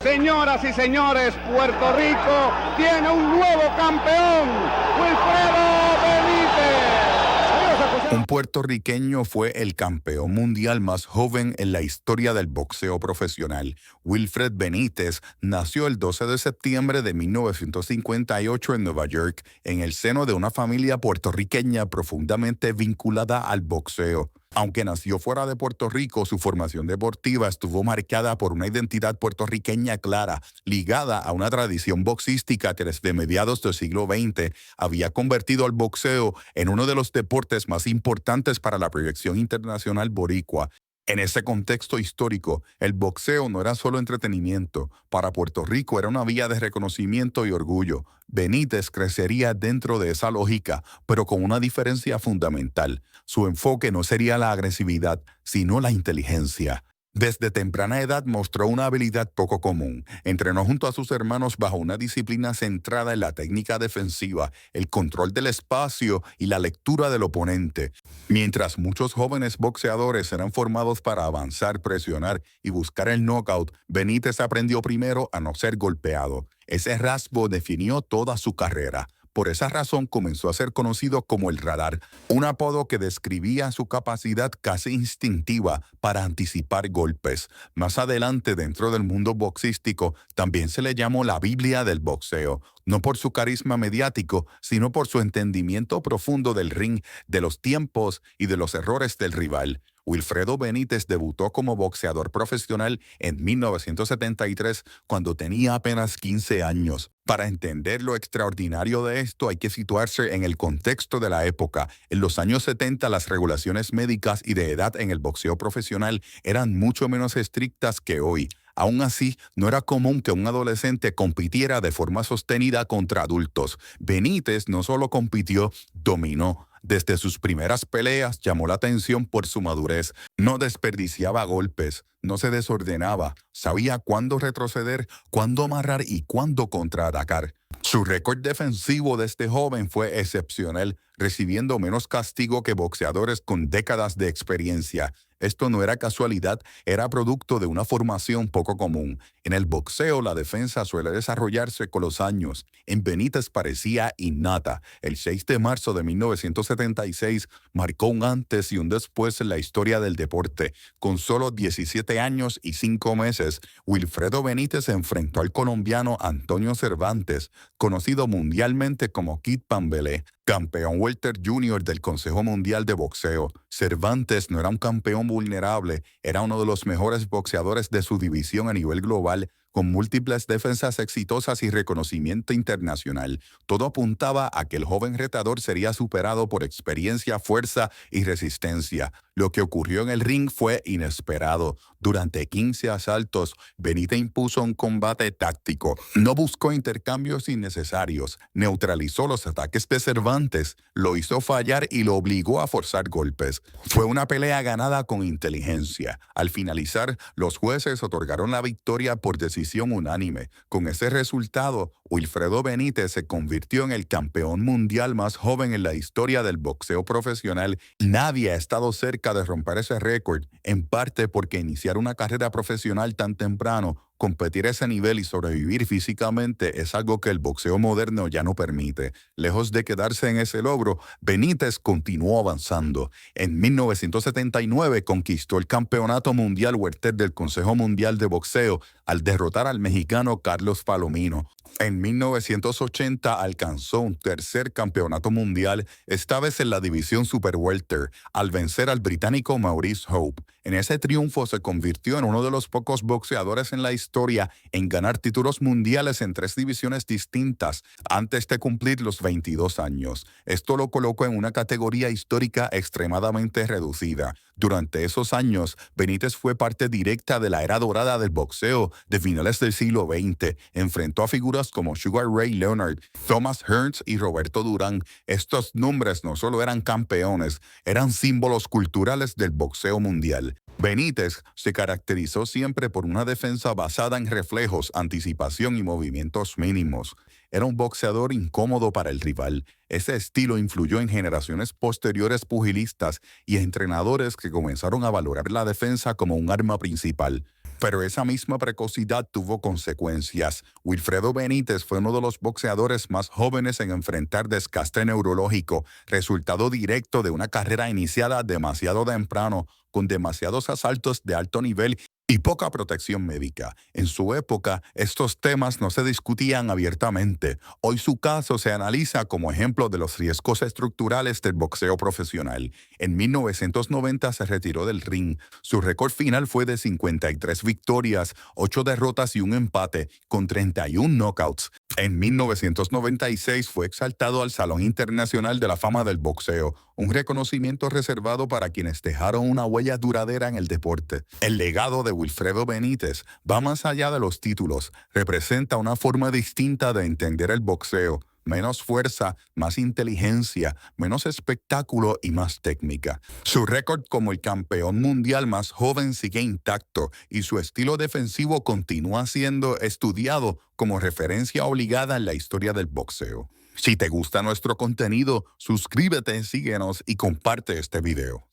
Señoras y señores, Puerto Rico tiene un nuevo campeón, Wilfredo Benítez. Un puertorriqueño fue el campeón mundial más joven en la historia del boxeo profesional. Wilfred Benítez nació el 12 de septiembre de 1958 en Nueva York, en el seno de una familia puertorriqueña profundamente vinculada al boxeo. Aunque nació fuera de Puerto Rico, su formación deportiva estuvo marcada por una identidad puertorriqueña clara, ligada a una tradición boxística que desde mediados del siglo XX había convertido al boxeo en uno de los deportes más importantes para la proyección internacional boricua. En ese contexto histórico, el boxeo no era solo entretenimiento. Para Puerto Rico era una vía de reconocimiento y orgullo. Benítez crecería dentro de esa lógica, pero con una diferencia fundamental. Su enfoque no sería la agresividad, sino la inteligencia. Desde temprana edad mostró una habilidad poco común. Entrenó junto a sus hermanos bajo una disciplina centrada en la técnica defensiva, el control del espacio y la lectura del oponente. Mientras muchos jóvenes boxeadores eran formados para avanzar, presionar y buscar el knockout, Benítez aprendió primero a no ser golpeado. Ese rasgo definió toda su carrera. Por esa razón comenzó a ser conocido como el Radar, un apodo que describía su capacidad casi instintiva para anticipar golpes. Más adelante, dentro del mundo boxístico, también se le llamó la Biblia del boxeo, no por su carisma mediático, sino por su entendimiento profundo del ring, de los tiempos y de los errores del rival. Wilfredo Benítez debutó como boxeador profesional en 1973 cuando tenía apenas 15 años. Para entender lo extraordinario de esto hay que situarse en el contexto de la época. En los años 70 las regulaciones médicas y de edad en el boxeo profesional eran mucho menos estrictas que hoy. Aún así, no era común que un adolescente compitiera de forma sostenida contra adultos. Benítez no solo compitió, dominó. Desde sus primeras peleas llamó la atención por su madurez. No desperdiciaba golpes, no se desordenaba, sabía cuándo retroceder, cuándo amarrar y cuándo contraatacar. Su récord defensivo de este joven fue excepcional, recibiendo menos castigo que boxeadores con décadas de experiencia. Esto no era casualidad, era producto de una formación poco común. En el boxeo, la defensa suele desarrollarse con los años. En Benítez parecía innata. El 6 de marzo de 1976 marcó un antes y un después en la historia del deporte. Con solo 17 años y 5 meses, Wilfredo Benítez se enfrentó al colombiano Antonio Cervantes, conocido mundialmente como Kid Pambelé, campeón welter junior del Consejo Mundial de Boxeo. Cervantes no era un campeón vulnerable, era uno de los mejores boxeadores de su división a nivel global, con múltiples defensas exitosas y reconocimiento internacional. Todo apuntaba a que el joven retador sería superado por experiencia, fuerza y resistencia. Lo que ocurrió en el ring fue inesperado. Durante 15 asaltos, Benítez impuso un combate táctico. No buscó intercambios innecesarios. Neutralizó los ataques de Cervantes, lo hizo fallar y lo obligó a forzar golpes. Fue una pelea ganada con inteligencia. Al finalizar, los jueces otorgaron la victoria por decisión unánime. Con ese resultado, Wilfredo Benítez se convirtió en el campeón mundial más joven en la historia del boxeo profesional. Nadie ha estado cerca de romper ese récord, en parte porque iniciar una carrera profesional tan temprano, competir a ese nivel y sobrevivir físicamente es algo que el boxeo moderno ya no permite. Lejos de quedarse en ese logro, Benítez continuó avanzando. En 1979 conquistó el Campeonato Mundial Welter del Consejo Mundial de Boxeo al derrotar al mexicano Carlos Palomino. En 1980 alcanzó un tercer campeonato mundial, esta vez en la división Super Welter, al vencer al británico Maurice Hope. En ese triunfo se convirtió en uno de los pocos boxeadores en la historia en ganar títulos mundiales en 3 divisiones distintas antes de cumplir los 22 años. Esto lo colocó en una categoría histórica extremadamente reducida. Durante esos años, Benítez fue parte directa de la era dorada del boxeo de finales del siglo XX. Enfrentó a figuras como Sugar Ray Leonard, Thomas Hearns y Roberto Durán. Estos nombres no solo eran campeones, eran símbolos culturales del boxeo mundial. Benítez se caracterizó siempre por una defensa basada en reflejos, anticipación y movimientos mínimos. Era un boxeador incómodo para el rival. Ese estilo influyó en generaciones posteriores pugilistas y entrenadores que comenzaron a valorar la defensa como un arma principal. Pero esa misma precocidad tuvo consecuencias. Wilfredo Benítez fue uno de los boxeadores más jóvenes en enfrentar desgaste neurológico, resultado directo de una carrera iniciada demasiado temprano, con demasiados asaltos de alto nivel y poca protección médica. En su época, estos temas no se discutían abiertamente. Hoy su caso se analiza como ejemplo de los riesgos estructurales del boxeo profesional. En 1990 se retiró del ring. Su récord final fue de 53 victorias, 8 derrotas y un empate, con 31 knockouts. En 1996 fue exaltado al Salón Internacional de la Fama del Boxeo, un reconocimiento reservado para quienes dejaron una huella duradera en el deporte. El legado de Wilfredo Benítez va más allá de los títulos, representa una forma distinta de entender el boxeo, menos fuerza, más inteligencia, menos espectáculo y más técnica. Su récord como el campeón mundial más joven sigue intacto y su estilo defensivo continúa siendo estudiado como referencia obligada en la historia del boxeo. Si te gusta nuestro contenido, suscríbete, síguenos y comparte este video.